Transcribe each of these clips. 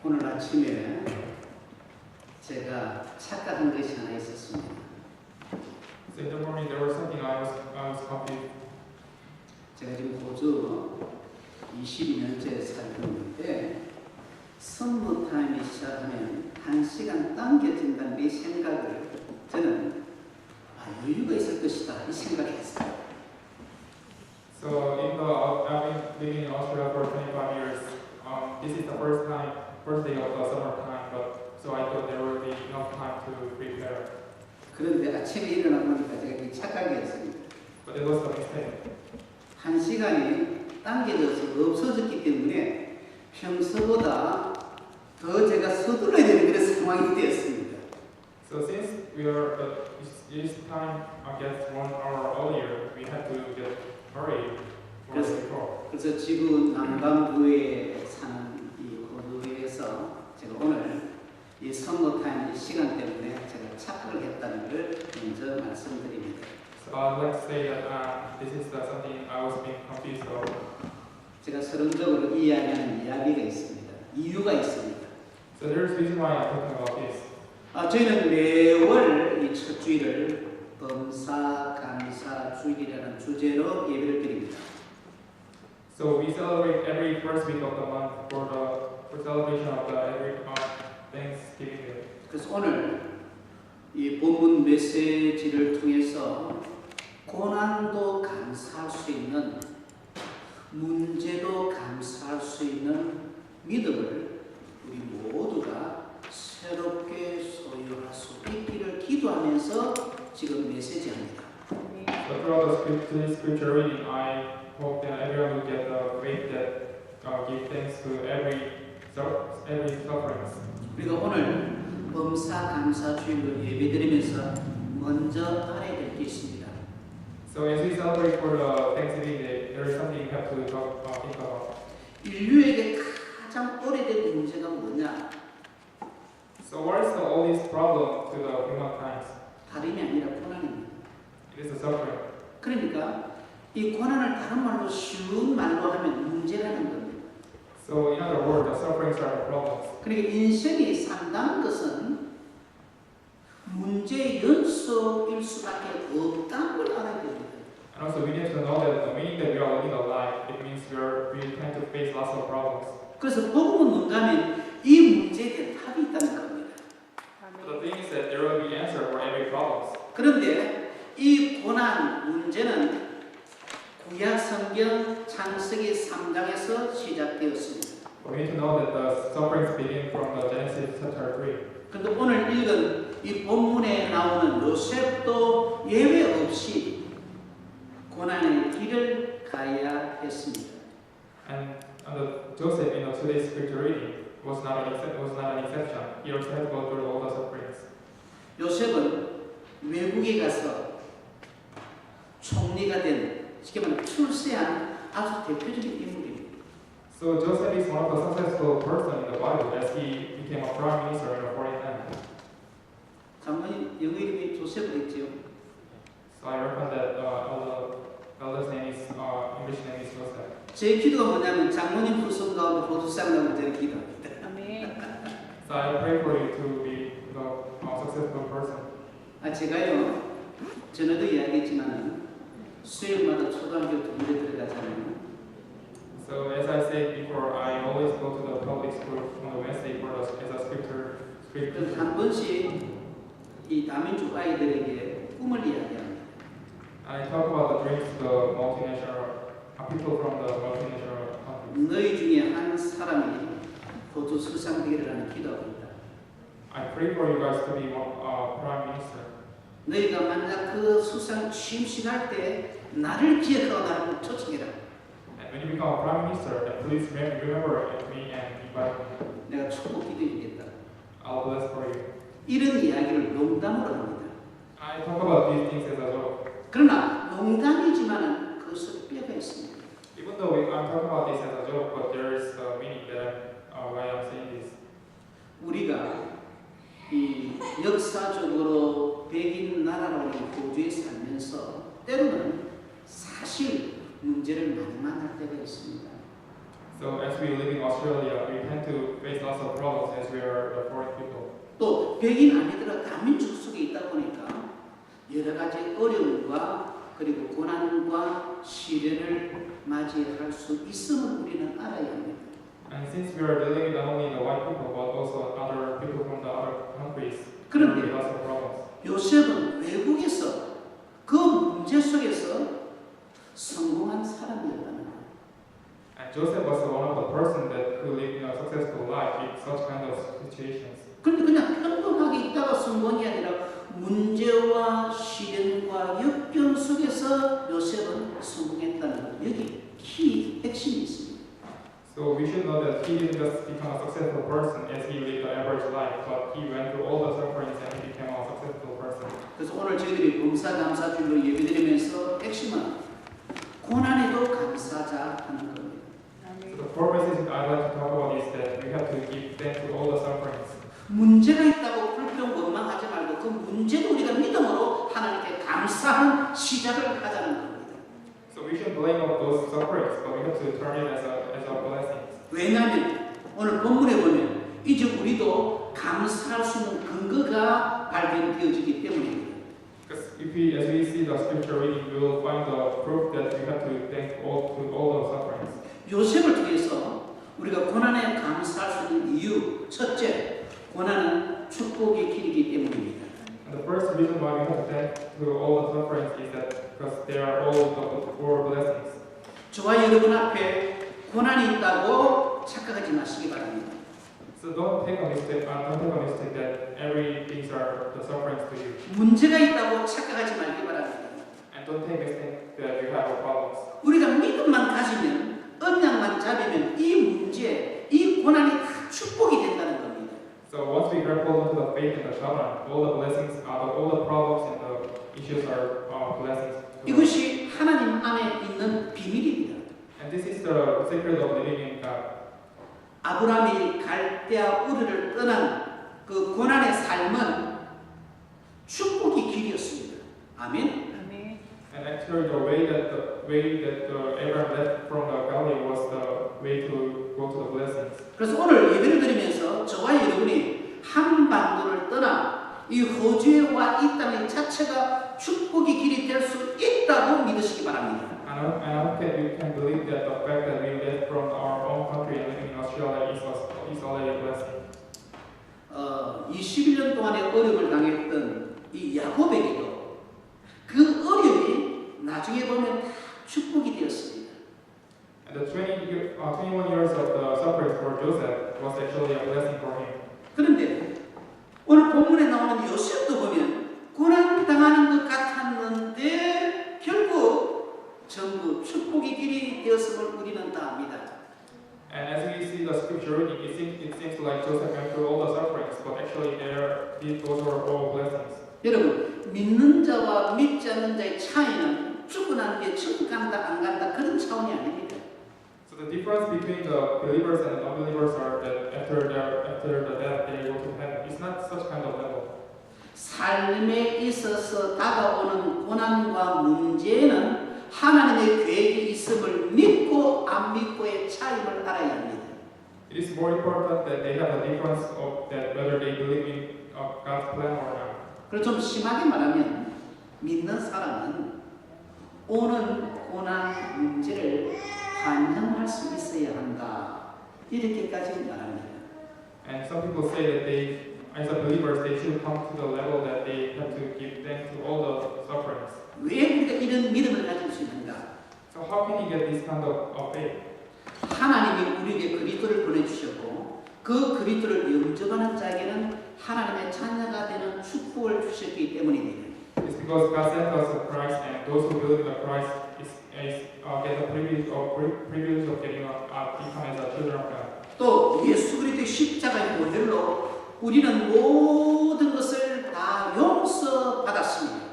오늘 아침에 제가 착각한 것이 하나 있었습니다. So in the morning there was something I was confused. 제가 지금 호주 22년째 살고 있는데 선무 타임이 시작하면 1시간 당겨진다는 이 생각을 저는 여유가 있을 것이다 이 생각을 했어요. So even though I've been living in Australia for 25 years, this is the first day of the summertime, but so I thought there would be enough time to prepare. 그런데 아침에 일어나 보니까 제가 이 착각이었습니다. But it was a mistake. 1시간이 당겨져서 없어졌기 때문에 평소보다 더 제가 서둘러야 되는 그런 상황이 되었습니다. So since each time gets 1 hour earlier, we had to get hurry for before. 그래서 지구 남반구에 사는 이 호주에서 제가 오늘 이 선거타임 시간 때문에 제가 착각을 했다는 걸 먼저 말씀드립니다. So I'd like to say that this is something I was being confused of. 제가 서론적으로 이야기하는 이야기가 있습니다. 이유가 있습니다. So there's a reason why I'm talking about this. 저희는 매월 이 첫 주일을 범사 감사 주일이라는 주제로 예배를 드립니다. So we celebrate every first week of the month for celebration of the every Thanksgiving Day. 그래서 오늘 이 본문 메시지를 통해서 고난도 감사할 수 있는 문제도 감사할 수 있는 믿음을 우리 모두가 새롭게 소유할 수 있기를 기도하면서 지금 메시지합니다. So throughout the scripture reading, I hope that everyone will get the faith that give thanks to every sufferings. 우리가 오늘 범사 감사 주일로 예배드리면서 먼저 알아야 될 게 있습니다. So as we celebrate for the Thanksgiving Day, there is something we have to think about. 인류에게 가장 오래된 문제가 뭐냐? So what is the oldest problem to the humankind? 다름이 아니라 고난입니다. It is the suffering. 그러니까 이 고난을 다른 말로 쉬운 말로 하면 문제라는 겁니다. So in other words, the sufferings are the problems. 그러니까 인생이 산다는 것은 문제의 연속일 수밖에 없다는 걸 알아야 됩니다. And also we need to know that the meaning that we are living a life, it means we tend to face lots of problems. 그래서 복음은 뭔가면 이 문제에 대한 답이 있다는 겁니다. So the thing is that there will be answer for every problem. 그런데 이 고난 문제는 구약 성경 창세기 3장에서 시작되었습니다. We need to know that the sufferings begin from the Genesis chapter 3. 그런데 오늘 읽은 이 본문에 나오는 요셉도 예외 없이 고난의 길을 가야 했습니다. And Joseph in today's scripture reading was not an exception. He also had to go through all the sufferings. 요셉은 외국에 가서 총리가 된 쉽게 말하면 출세한 아주 대표적인 인물입니다. So Joseph is one of the successful person in the Bible as he became a prime minister in a foreign land. 장모님 영어 이름이 조셉이었지요. So I reckon that eldest name is English name is Joseph. 제 기도가 뭐냐면 장모님 후손 가운데 호주 사람을 저는 기도합니다. So I pray for you to be the successful person. 제가요 전에도 이야기했지만 수요일마다 초등학교 동네 들어가잖아요. So as I said before, I always go to the public school on the Wednesday as a scripture. 한 번씩 이 다민족 아이들에게 꿈을 이야기합니다. I talk about the dreams of the multinational people from the multinational countries. 너희 중에 한 사람이 호주 수상 되기를 하는 기도하고 있다. I pray for you guys to be prime minister. 너희가 만약 그 수상 취임식할 때 나를 기억하고 나를 초청해라. And when you become a prime minister, please remember me and invite me. 내가 축복 기도해주겠다. I'll bless for you. 이런 이야기를 농담으로 합니다. I talk about these things as a joke. 그러나 농담이지만은 그 속에 뼈가 있습니다. Even though I'm talking about this as a joke, but there is a meaning that why I'm saying this. 우리가 이 역사적으로 백인 나라라는 호주에 살면서 때로는 사실 문제를 많이 만날 때가 있습니다. So as we live in Australia, we tend to face lots of problems 또 백인 아니더라도 다민족 속에 있다 보니까 여러 가지 어려움과 그리고 고난과 시련을 맞이할 수 있음을 우리는 알아야 합니다. And since we are dealing with not only the white people but also other people from the other countries, there 그런데 will be lots of problems. 요셉은 외국에서 그 문제 속에서 성공한 사람이었다는 거예요. And Joseph was one of the person that who lived a successful life in such kind of situations. 그런데 그냥 평범하게 있다가 성공이 아니라 문제와 시련과 역경 속에서 요셉은 성공했다는 것. 여기 키 핵심이 있습니다. So we should know that he didn't just become a successful person as he lived an average life, but he went through all the sufferings and he became a successful person. 그래서 오늘 저희들이 범사감사주일로 예배드리면서 핵심은 고난에도 감사자 하는 겁니다. So the four messages I'd like to talk about is that we have to give thanks to all the sufferings. 문제가 있다고 불평 원망하지 말고 그 문제도 우리가 믿음으로 하나님께 감사하는 시작을 하자는 겁니다. So we shouldn't blame of those sufferings, but we have to turn it as a blessing. 왜냐하면 오늘 본문에 보면 이제 우리도 감사할 수 있는 근거가 발견되어지기 때문입니다. Because as we see the scripture reading, we will find the proof that we have to thank all the sufferings. 요셉을 통해서 우리가 고난에 감사할 수 있는 이유 첫째, 고난은 축복의 길이기 때문입니다. And the first reason why we have to thank to all the sufferings is that because they are all the four blessings. 저와 여러분 앞에 고난이 있다고 착각하지 마시기 바랍니다. So don't take a mistake that every things are the sufferings to you. 문제가 있다고 착각하지 말기 바랍니다. And don't take a mistake that you have problems. 우리가 믿음만 가지면 언약만 잡으면 이 문제, 이 고난이 다 축복이 된다는 겁니다. So once we grab hold onto the faith and the covenant, all the blessings, all the problems and the issues are blessings. 이것이 하나님 안에 있는 비밀입니다. And this is the secret of living in God. 아브라함이 갈대아 우르를 떠난 그 고난의 삶은 축복의 길이었습니다. 아멘. And actually, the way that Abraham left from the Galilee was the way to go to the blessings. 그래서 오늘 예배를 드리면서 저와 여러분이 한반도를 떠나 이 호주와 이 땅의 자체가 축복의 길이 될 수 있다고 믿으시기 바랍니다. And I hope that you can believe that the fact that we left from our own country and living in Australia is already a blessing. 21년 동안의 어려움을 당했던 이 야곱에게도 그 어려움이 나중에 보면 다 축복이 되었습니다. And the 21 years of the sufferings for Joseph was actually a blessing for him. 그런데 오늘 본문에 나오는 요셉도 보면 고난 당하는 것 같았는데 결국 전부 축복의 길이 되었음을 우리는 다 압니다. And as we see the scripture reading, it seems like Joseph went through all the sufferings, but actually those were all blessings. 여러분, 믿는 자와 믿지 않는 자의 차이는 죽고 난 뒤에 천국 간다 안 간다 그런 차원이 아닙니다. So the difference between the believers and the unbelievers are that after the death they go to heaven. It's not such kind of level. 삶에 있어서 다가오는 고난과 문제는 하나님의 계획이 있음을 믿고 안 믿고의 차이를 알아야 합니다. It is more important that they have a difference of that whether they believe in God's plan or not. 그걸 좀 심하게 말하면 믿는 사람은 오는 고난 문제를 환영할 수 있어야 한다. 이렇게까지 말합니다. And some people say that they, as a believers, they should come to the level that they have to give thanks to all the sufferings. 왜 우리가 이런 믿음을 가질 수 있는가? So how can you get this kind of faith? 하나님이 우리에게 그리스도를 보내주셨고 그 그리스도를 영접하는 자에게는 하나님의 자녀가 되는 축복을 주셨기 때문입니다. It's because God sent us a Christ, and those who believe in Christ get the privilege of getting become as a children of God. 또 예수 그리스도의 십자가의 모델로 우리는 모든 것을 다 용서받았습니다.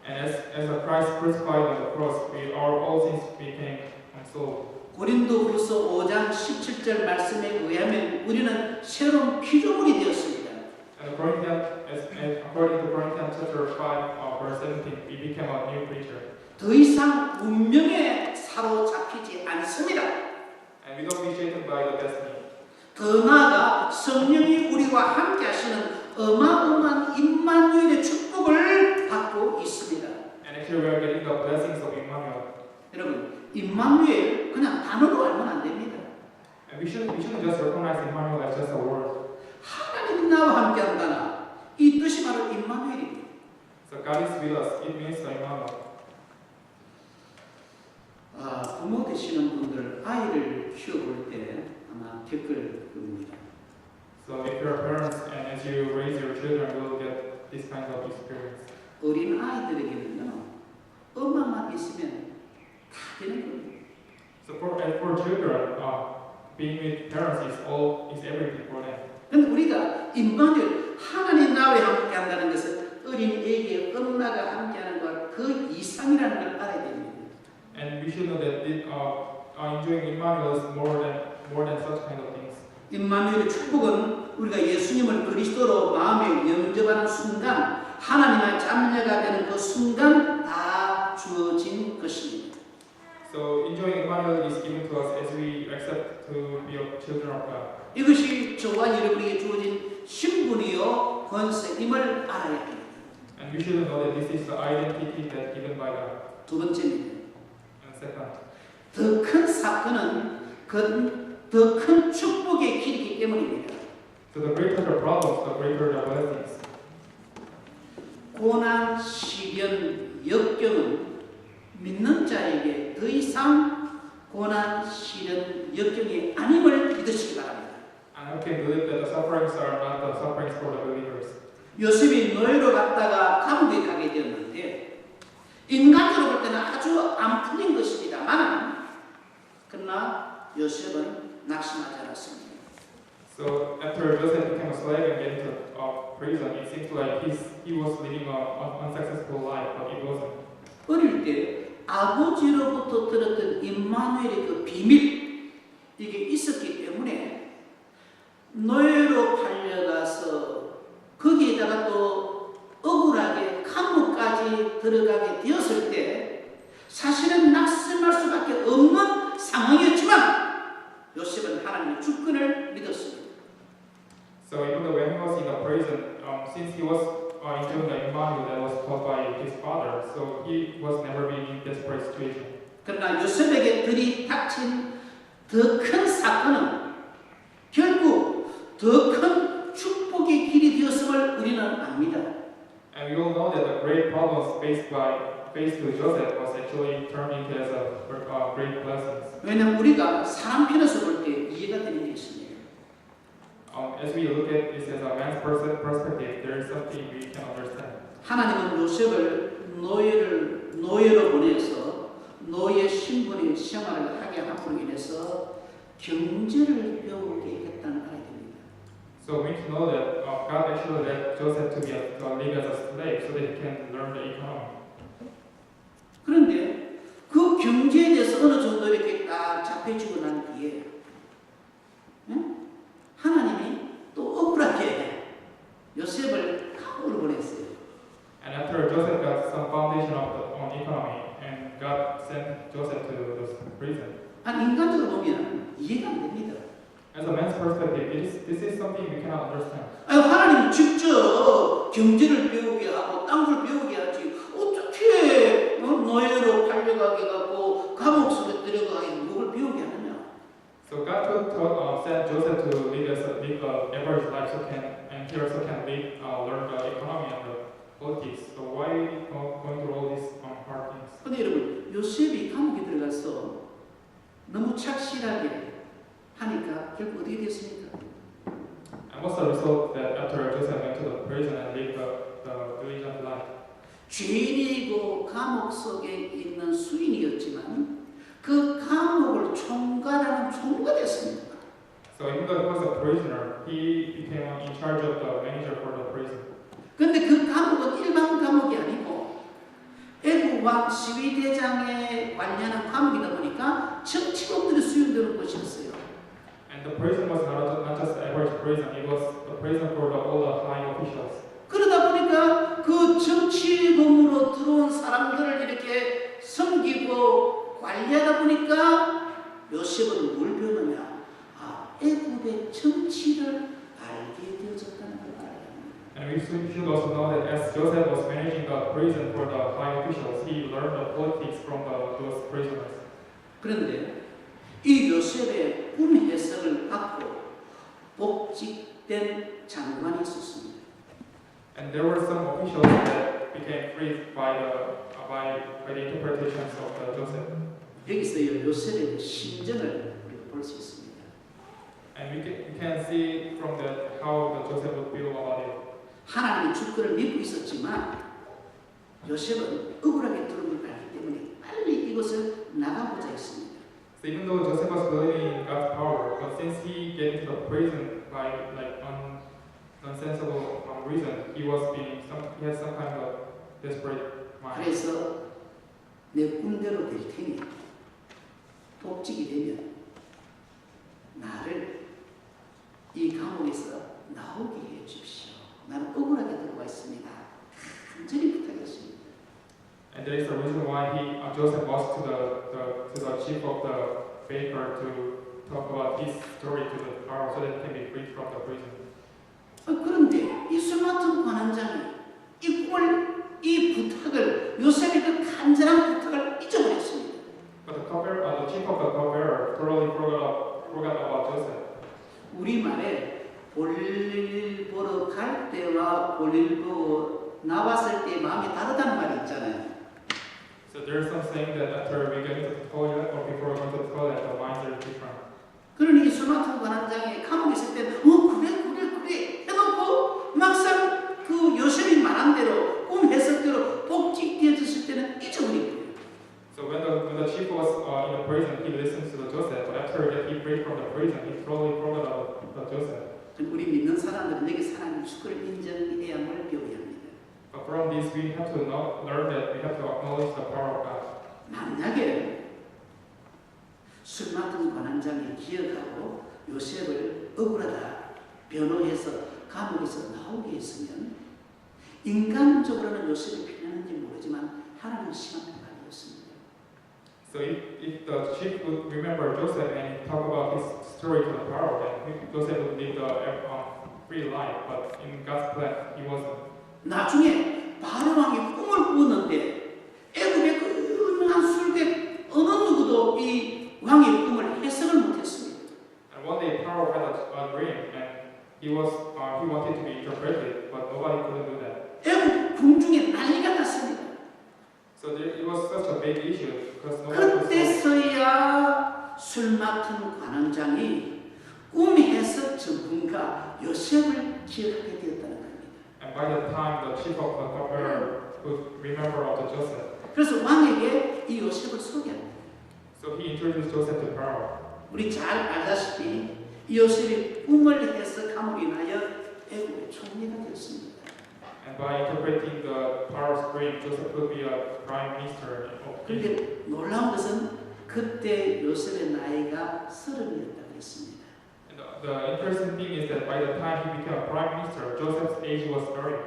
And as a Christ crucified on the cross, our all sins became absolved. 고린도후서 5장 17절 말씀에 의하면 우리는 새로운 피조물이 되었습니다. And according to Corinthians chapter 5, verse 17, we became a new creature. 더 이상 운명에 사로잡히지 않습니다. And we don't be shaken by the destiny. 더 나아가 성령이 우리와 함께 하시는 어마어마한 임마누엘의 축복을 받고 있습니다. And actually, we are getting the blessings of Emmanuel. 여러분, 임마누엘 그냥 단어로 알면 안 됩니다. And we shouldn't just recognize Emmanuel as just a word. 하나님이 나와 함께한다나 이 뜻이 바로 임마누엘입니다. So God is with us. It means the Emmanuel. 부모 되시는 분들 아이를 키워볼 때 아마 겪을 겁니다. So if you're parents and as you raise your children, you will get this kind of experience. 어린 아이들에게는요, 엄마만 있으면 다 되는 겁니다. So for children, being with parents is everything for them. 그런데 우리가 임마누엘 하나님 나와 함께한다는 것은 어린이에게 엄마가 함께하는 것과 그 이상이라는 걸 알아야 됩니다. And we should know that enjoying Emmanuel is more than such kind of things. 임마누엘의 축복은 우리가 예수님을 그리스도로 마음에 영접하는 순간 하나님의 자녀가 되는 그 순간 다 주어진 것입니다. So enjoying Emmanuel is given to us as we accept to be children of God. 이것이 저와 여러분에게 주어진 신분이요 권세임을 알아야 합니다. And we should know that this is the identity that given by God. 두 번째입니다. And second, 더 큰 사건은 더 큰 축복의 길이기 때문입니다. so the greater the problems, the greater the blessings. 고난, 시련, 역경은 믿는 자에게 더 이상 고난, 시련, 역경이 아님을 믿으시기 바랍니다. And we can believe that the sufferings are not the sufferings for the believers. 요셉이 노예로 갔다가 감옥에 가게 되었는데 인간적으로 볼 때는 아주 안 풀린 것입니다만 그러나 요셉은 낙심하지 않았습니다. So after Joseph became a slave and get into prison, it seems like he was living an unsuccessful life, but it wasn't. 어릴 때 아버지로부터 들었던 임마누엘의 그 비밀 이게 있었기 때문에 노예로 팔려가서 거기에다가 또 억울하게 감옥까지 들어가게 되었을 때 사실은 낙심할 수밖에 없는 상황이었지만 요셉은 하나님의 주권을 믿었습니다. So even though when he was in the prison, since he was enjoying the Emmanuel that was taught by his father, so he was never being in desperate situation. 그러나 요셉에게 들이닥친 더 큰 사건은 결국 더 큰 축복의 길이 되었음을 우리는 압니다. And we all know that the great problems faced to Joseph was actually turned into as a great blessings. 왜냐하면 우리가 사람 편에서 볼 때 이해가 되는 게 있습니다. As we look at this as a man's perspective, there is something we can understand. 하나님은 요셉을 노예로 보내서 노예 신분의 생활을 하게 함으로 인해서 경제를 배우게 했다는 걸 알아야 됩니다. So we need to know that God actually led Joseph to live as a slave so that he can learn the economy. 그런데 그 경제에 대해서 어느 정도 이렇게 딱 잡혀지고 난 뒤에 하나님이 또 억울하게 요셉을 감옥으로 보냈어요. And after Joseph got some foundation on economy, and God sent Joseph to the prison. 아니 인간적으로 보면 이해가 안 됩니다. As a man's perspective, this is something we cannot understand. 아니 하나님 직접 경제를 배우게 하고 딴 걸 배우게 하지 어떻게 노예로 팔려가게 하고 감옥 속에 들어가게 누굴 배우게 하느냐? So God sent Joseph to live a average life, and he also can learn the economy and the politics. So why going through all these hard things? 근데 여러분 요셉이 감옥에 들어가서 너무 착실하게 하니까 결국 어떻게 됐습니까? And what's the result that after Joseph went to the prison and lived the diligent life? 죄인이고 감옥 속에 있는 수인이었지만 그 감옥을 총괄하는 총무가 됐습니다. So even though he was a prisoner, he became in charge of the manager for the prison. 그런데 그 감옥은 일반 감옥이 아니고 애국 왕 시위대장에 관련한 감옥이다 보니까 정치범들이 수용되는 곳이었어요. And the prison was not just average prison; it was a prison for all the high officials. 그러다 보니까 그 정치범으로 들어온 사람들을 이렇게 섬기고 관리하다 보니까 요셉은 뭘 배우느냐? 애굽의 정치를 알게 되어졌다는 걸 알아야 합니다. you should also know that as Joseph was managing the prison for the high officials, he learned the politics from those prisoners. 그런데 이 요셉의 꿈 해석을 받고 복직된 장관이 있었습니다. And there were some officials that became free by the interpretations of Joseph. 여기서 요셉의 심정을 우리가 볼 수 있습니다. And we can see from that how Joseph would feel about it. 하나님의 주권을 믿고 있었지만 요셉은 억울하게 들은 걸 알기 때문에 빨리 이곳을 나가보자 했습니다. So even though Joseph was believing in God's power, but since he get into the prison by nonsensical reason, he had some kind of desperate mind. 그래서 내 꿈대로 될 테니 복직이 되면 나를 이 감옥에서 나오게 해 주십시오. 나는 억울하게 들어와 있습니다. 간절히 부탁했습니다. And there is a reason why Joseph was to the chief of the baker to talk about his story to the Pharaoh so that he can be freed from the prison. 그런데 이 술 맡은 관원장이 이 꿈을, 이 부탁을, 요셉의 그 간절한 부탁을 잊어버렸습니다. But the chief of the cupbearer totally forgot about Joseph. 우리말에 볼일 보러 갈 때와 볼일 보고 나왔을 때 마음이 다르다는 말이 있잖아요. So there's some saying that after we get into the toilet or before we go to the toilet, the minds are different. 그러니 이 술 맡은 관원장이 감옥에 있을 때는 그래 해놓고 막상 그 요셉이 말한 대로 꿈 해석대로 복직되어졌을 때는 잊어버린 거예요. So when the chief was in the prison, he listened to the Joseph, but after he freed from the prison, he totally forgot about Joseph. 우리 믿는 사람들은 여기서 하나님 주권을 인정해야만 배워야 합니다. But from this, we have to learn that we have to acknowledge the power of God. 만약에 술 맡은 관원장이 기억하고 요셉을 억울하다 변호해서 감옥에서 나오게 했으면 인간적으로는 요셉이 편안한지 모르지만 하나님은 심한 평안이었습니다. So if the chief would remember Joseph and talk about his story to the Pharaoh, then Joseph would live the free life. But in God's plan, he wasn't. 나중에 바로 왕이 꿈을 꾸었는데 애굽의 그 유명한 술객 어느 누구도 이 왕의 꿈을 해석을 못했습니다. And one day Pharaoh had a dream, and he wanted to be interpreted, but nobody couldn't do that. 애굽 궁중에 난리가 났습니다. So it was such a big issue because nobody was. 그때서야 술 맡은 관원장이 꿈 해석 전문가 요셉을 기억하게 되었다는 겁니다. And by the time the chief of the cupbearer would remember of the Joseph, 그래서 왕에게 이 요셉을 소개합니다. so he introduced Joseph to Pharaoh. 우리 잘 알다시피 이 요셉이 꿈을 해석함으로 인하여 애굽의 총리가 되었습니다. And by interpreting the Pharaoh's dream, Joseph could be a prime minister of Egypt. 그런데 놀라운 것은 그때 요셉의 나이가 30이었다고 했습니다. And the interesting thing is that by the time he became a prime minister, Joseph's age was 30.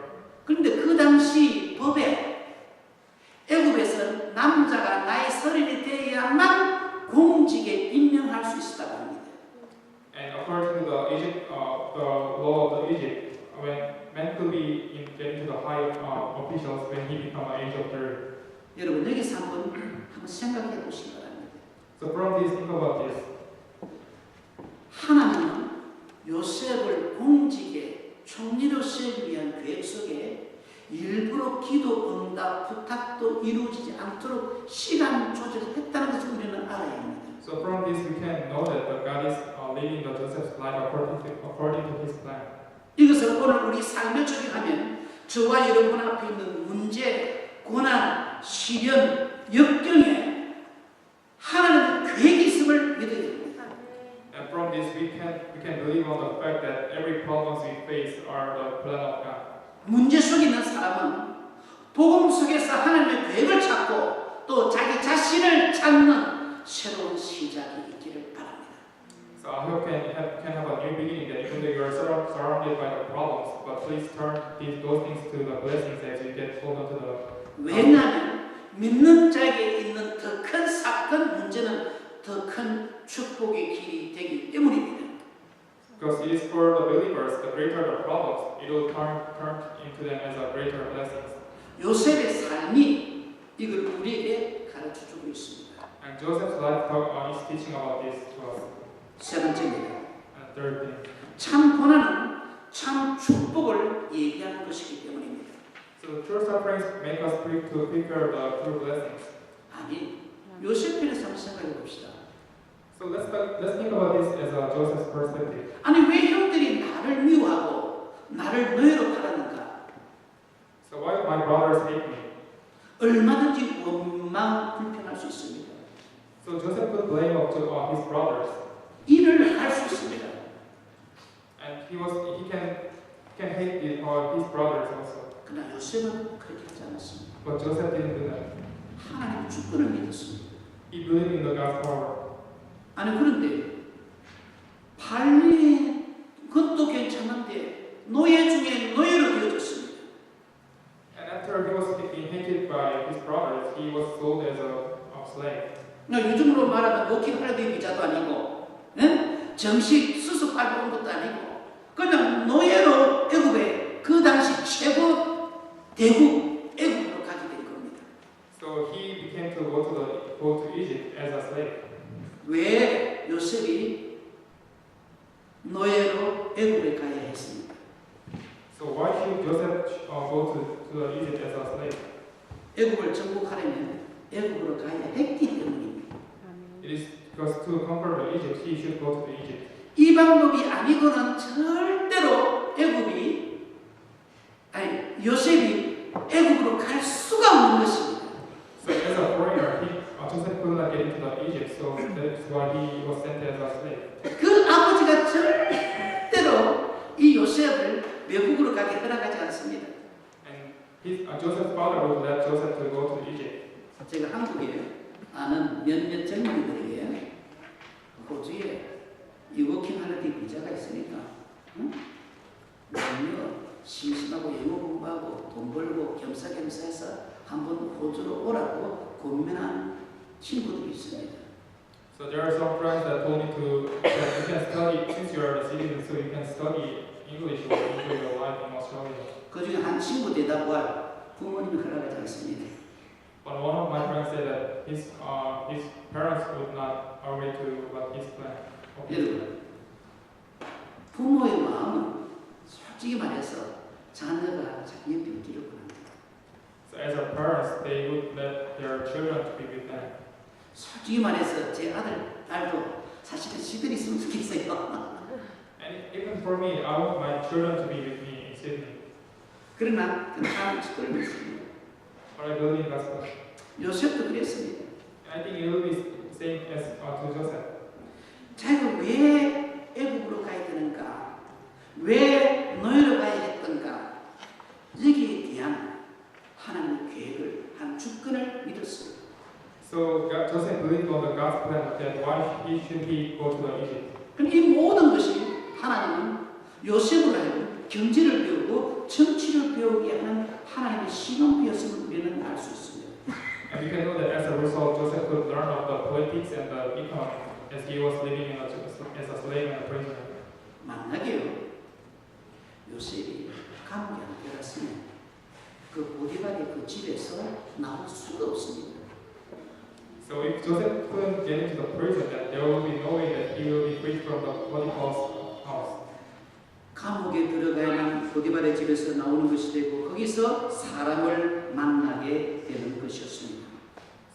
그런데 그 당시 법에 애굽에서는 남자가 나이 30이 되어야만 공직에 임명할 수 있었다고 합니다. And according to the law of Egypt, when men could be getting to the high officials when he become an age of 30. 여러분 여기서 한번 생각해 보시기 바랍니다. So from this, think about this. 하나님은 요셉을 공직에 총리로 세우기 위한 계획 속에 일부러 기도 응답 부탁도 이루어지지 않도록 시간 조절했다는 것을 우리는 알아야 합니다. So from this, we can know that God is leading the Joseph's life according to His plan. 이것을 오늘 우리 삶에 적용하면 저와 여러분 앞에 있는 문제, 고난, 시련, 역경에 하나님의 계획이 있음을 믿어야 됩니다. And from this, we can believe on the fact that every problems we face are the plan of God. 문제 속에 있는 사람은 복음 속에서 하나님의 계획을 찾고 또 자기 자신을 찾는 새로운 시작이 있기를 바랍니다. So I hope can have a new beginning. That even though you are surrounded by the problems, but please turn those things to the blessings as you get hold on to the. 왜냐하면 믿는 자에게 있는 더 큰 사건 문제는 더 큰 축복의 길이 되기 때문입니다. Because it is for the believers, the greater the problems, it will turn into them as a greater blessings. 요셉의 삶이 이걸 우리에게 가르쳐주고 있습니다. And Joseph's life is teaching about this to us. 세 번째입니다. And third thing. 참 고난은 참 축복을 예비하는 것이기 때문입니다. So true sufferings make us prepare the true blessings. 아니, 요셉편에서 한번 생각해 봅시다. So let's think about this as a Joseph's perspective. 아니, 왜 형들이 나를 미워하고 나를 노예로 팔았는가? So why my brothers hate me? 얼마든지 원망 불평할 수 있습니다. So Joseph could blame his brothers, 일을 할 수 있습니다. and he can hate his brothers also. 그러나 요셉은 그렇게 하지 않았습니다. But Joseph didn't do that. 하나님의 주권을 믿었습니다. He believed in the God's power. 아니, 그런데 발리 그것도 괜찮은데 노예 중에 노예로 되어졌습니다. And after he was being hated by his brothers, he was sold as a slave. 그러니까 요즘으로 말하면 워킹 홀리데이 비자도 아니고, 정식 수습 발부 온 것도 아니고, 그냥 노예로 애굽에 그 당시 최고 대국 애굽으로 가게 된 겁니다. So he became to go to Egypt as a slave. 왜 요셉이 노예로 애굽에 가야 했습니까? So why should Joseph go to Egypt as a slave? 애굽을 정복하려면 애굽으로 가야 했기 때문입니다. It is because to conquer Egypt, he should go to Egypt. 이 방법이 아니고는 절대로 요셉이 애굽으로 갈 수가 없는 것입니다. So as a foreigner, Joseph could not get into the Egypt, so that's why he was sent as a slave. 그 아버지가 절대로 이 요셉을 외국으로 가게 허락하지 않습니다. And Joseph's father would let Joseph to go to Egypt. 제가 한국에 아는 몇몇 젊은이들에게 호주에 워킹 홀리데이 비자가 있으니까 심심하고 영어 공부하고 돈 벌고 겸사겸사해서 한번 호주로 오라고 고민한 친구들이 있습니다. So there are some friends that told me that you can study, since you are a citizen, so you can study English or enjoy your life in Australia. 그 중에 한 친구 대답과 부모님이 허락하지 않습니다. But one of my friends said that his parents would not agree to what his plan. 여러분, 부모의 마음은 솔직히 말해서 자녀가 자기 옆에 있기를 원합니다. So as a parents, they would let their children to be with them. 솔직히 말해서 제 딸도 사실은 시들이 있으면 좋겠어요. And even for me, I want my children to be with me in Sydney. 그러나 그 하나님 축복을 믿습니다. But I believe in God's plan. 요셉도 그랬습니다. And I think it will be same as to Joseph. 자기가 왜 애국으로 가야 되는가? 왜 노예로 가야 했던가? 여기에 대한 하나님의 계획을 한 주권을 믿었습니다. So Joseph believed on the God's plan that why should he go to the Egypt. 그럼 이 모든 것이 하나님은 요셉으로 하여금 경제를 배우고 정치를 배우게 하는 하나님의 시범이었음을 우리는 알 수 있습니다. And you can know that as a result, Joseph could learn of the politics and the economy as he was living as a slave and a prisoner. 만약에요, 요셉이 감옥에 안 들어갔으면 그 보디발의 그 집에서 나올 수가 없습니다. So if Joseph couldn't get into the prison, that there will be no way that he will be freed from the Potiphar's house. 감옥에 들어가야만 보디발의 집에서 나오는 것이 되고 거기서 사람을 만나게 되는 것이었습니다.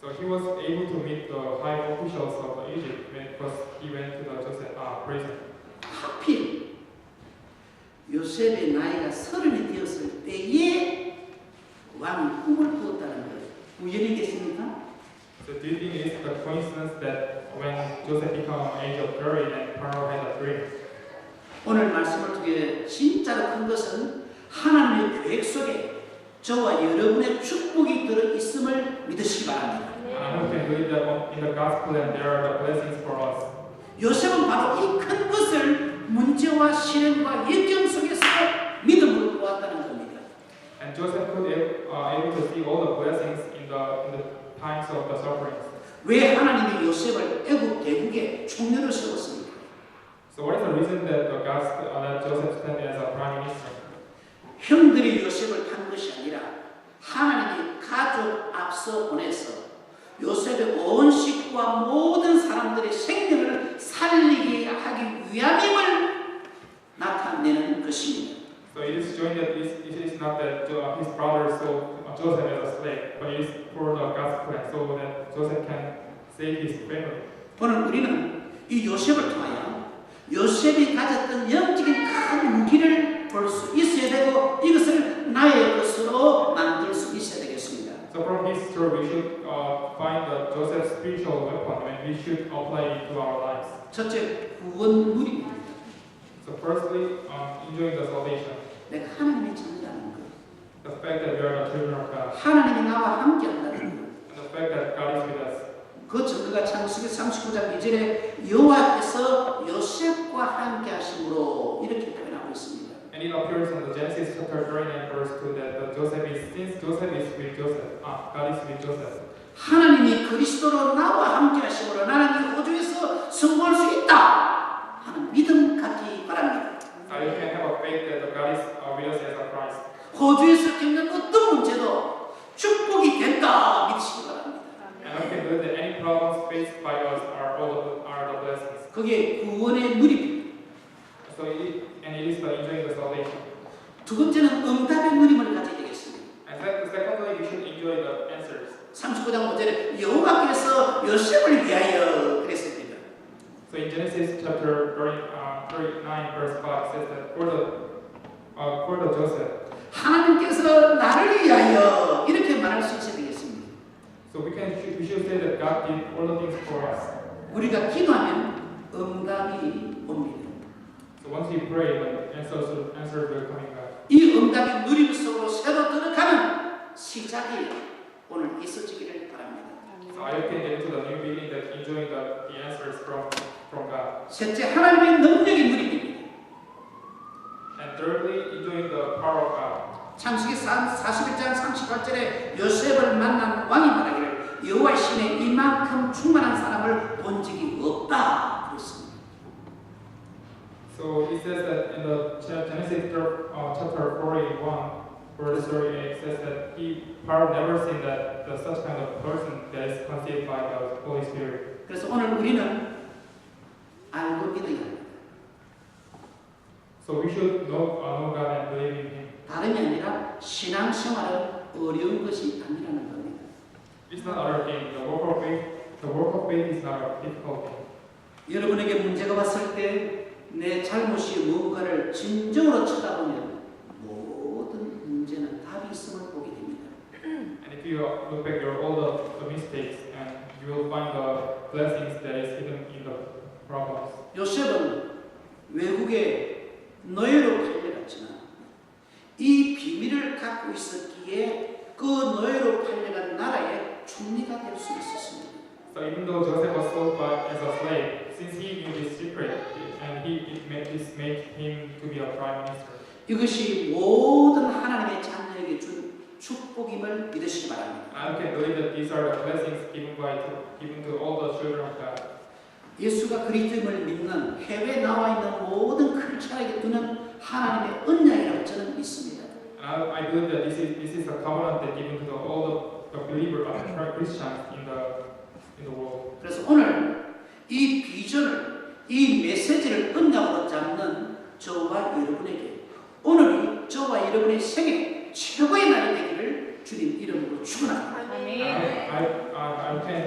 So he was able to meet the high officials of Egypt because he went to the Joseph prison. 하필 요셉의 나이가 30이 되었을 때에 왕이 꿈을 꾸었다는 거예요. 우연이겠습니까? So do you think it is the coincidence that when Joseph became age of 30 and Pharaoh had a dream? 오늘 말씀을 통해 진짜로 큰 것은 하나님의 계획 속에 저와 여러분의 축복이 들어있음을 믿으시기 바랍니다. I hope you believe that in the gospel and there are the blessings for us. 요셉은 바로 이 큰 것을 문제와 시련과 역경 속에서 믿음으로 보았다는 겁니다. And Joseph could able to see all the blessings in the times of the sufferings. 왜 하나님이 요셉을 애굽 대국의 총리로 세웠습니까? So what is the reason that that Joseph stand as a prime minister? 형들이 요셉을 판 것이 아니라 하나님이 가족 앞서 보내서 요셉의 온 식구와 모든 사람들의 생명을 살리게 하기 위함임을 나타내는 것입니다. So it is showing that it is not that his brother sold Joseph as a slave, but it is for the God's plan, so that Joseph can save his family. 오늘 우리는 이 요셉을 통하여 요셉이 가졌던 영적인 큰 무기를 볼 수 있어야 되고 이것을 나의 것으로 만들 수 있어야 되겠습니다. So from his story, we should find Joseph's spiritual weapon and we should apply it to our lives. 첫째, 구원 누림입니다. So firstly, enjoying the salvation. 내가 하나님의 자녀라는 것, The fact that we are the children of God. 하나님이 나와 함께한다는 것, And the fact that God is with us. 그 증거가 창세기 39장 2절에 여호와께서 요셉과 함께하심으로 이렇게 표현하고 있습니다. And it appears in the Genesis chapter 39 verse 2 that since Joseph is with Joseph, God is with Joseph. 하나님이 그리스도로 나와 함께하심으로 나는 이 호주에서 성공할 수 있다 하는 믿음 갖기 바랍니다. So you can have a faith that God is with us as a Christ. 호주에서 겪는 어떤 문제도 축복이 된다 믿으시기 바랍니다. And we can believe that any problems faced by us are the blessings. 그게 구원의 누림입니다. So it is the enjoying the salvation. 두 번째는 응답의 누림을 가지게 되겠습니다. And secondly, we should enjoy the answers. 39장 5절에 여호와께서 요셉을 위하여 그랬습니다. So in Genesis chapter 39 verse 5 says that for the Joseph. 하나님께서 나를 위하여 이렇게 말할 수 있어야 되겠습니다. So we should say that God did all the things for us. 우리가 기도하면 응답이 옵니다. So once we pray, the answers will come back. 이 응답의 누림 속으로 새로 들어가는 시작이 오늘 있어지기를 바랍니다. So I can get into the new beginning that enjoying the answers from God. 셋째, 하나님의 능력의 누림입니다. And thirdly, enjoying the power of God. 창세기 41장 38절에 요셉을 만난 왕이 말하기를 여호와의 신에 이만큼 충만한 사람을 본 적이 없다 그랬습니다. So it says that in the Genesis chapter 41, verse 38, it says that he probably never seen that such kind of person that is conceived by the Holy Spirit. 그래서 오늘 우리는 알고 믿어야 합니다. So we should know God and believe in Him. 다름이 아니라 신앙생활은 어려운 것이 아니라는 겁니다. It's not other thing. The work of faith is not a difficult thing. 여러분에게 문제가 왔을 때 내 잘못이 무언가를 진정으로 쳐다보면 모든 문제는 답이 있음을 보게 됩니다. And if you look back at all the mistakes, and you will find the blessings that is hidden in the problems. 요셉은 외국에 노예로 팔려갔지만 이 비밀을 갖고 있었기에 그 노예로 팔려간 나라의 총리가 될 수 있었습니다. So even though Joseph was sold as a slave, since he knew this secret, and it made him to be a prime minister. 이것이 모든 하나님의 자녀에게 준 축복임을 믿으시기 바랍니다. I can believe that these are the blessings given to all the children of God. 예수가 그리스도임을 믿는 해외에 나와 있는 모든 크리스천에게 두는 하나님의 언약이라고 저는 믿습니다. And I believe that this is a covenant that given to all the believers, Christians in the world. 그래서 오늘 이 비전을, 이 메시지를 언약으로 잡는 저와 여러분에게 오늘이 저와 여러분의 생애 최고의 날이 되기를 주님 이름으로 축원합니다.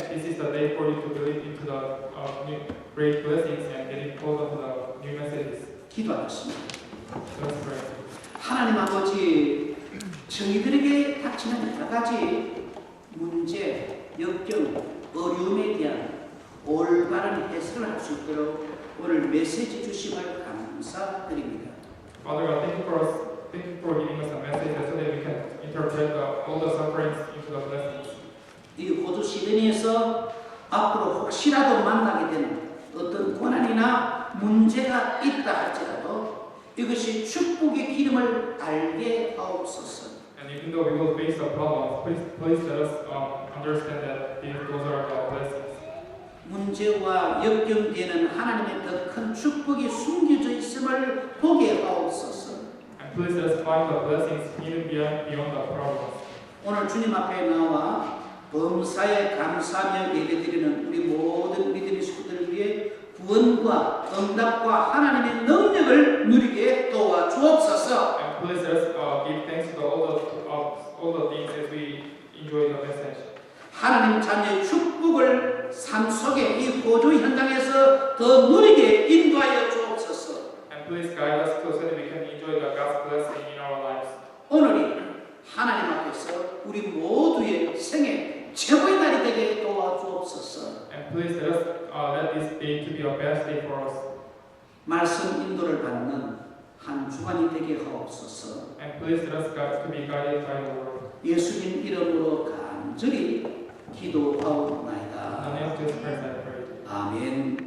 This is the day for you to believe into the new great blessings and getting hold of the new messages. 기도하겠습니다. Let's pray. 하나님 아버지, 저희들에게 닥치는 여러 가지 문제, 역경, 어려움에 대한 올바른 해석을 할 수 있도록 오늘 메시지 주심을 감사드립니다. Father God, thank you for giving us a message so that we can interpret all the sufferings into the blessings. 이 호주 시드니에서 앞으로 혹시라도 만나게 되는 어떤 고난이나 문제가 있다 할지라도 이것이 축복의 기름을 알게 하옵소서. And even though we will face the problems, please let us understand that those are the blessings. 문제와 역경되는 하나님의 더 큰 축복이 숨겨져 있음을 보게 하옵소서. And please let us find the blessings hidden beyond the problems. 오늘 주님 앞에 나와 범사에 감사하며 예배드리는 우리 모든 믿음의 식구들을 위해 구원과 응답과 하나님의 능력을 누리게 도와주옵소서. And please let us give thanks to all the things as we enjoy the message. 하나님 자녀의 축복을 삶 속에 이 보조 현장에서 더 누리게 인도하여 주옵소서. And please guide us so that we can enjoy the God's blessing in our lives. 오늘이 하나님 앞에서 우리 모두의 생애 최고의 날이 되게 도와주옵소서. And please let this day to be a best day for us. 말씀 인도를 받는 한 주간이 되게 하옵소서. And please let us to be guided by the word. 예수님 이름으로 간절히 In the 기도하옵나이다. name of Jesus Christ, I pray. 아멘.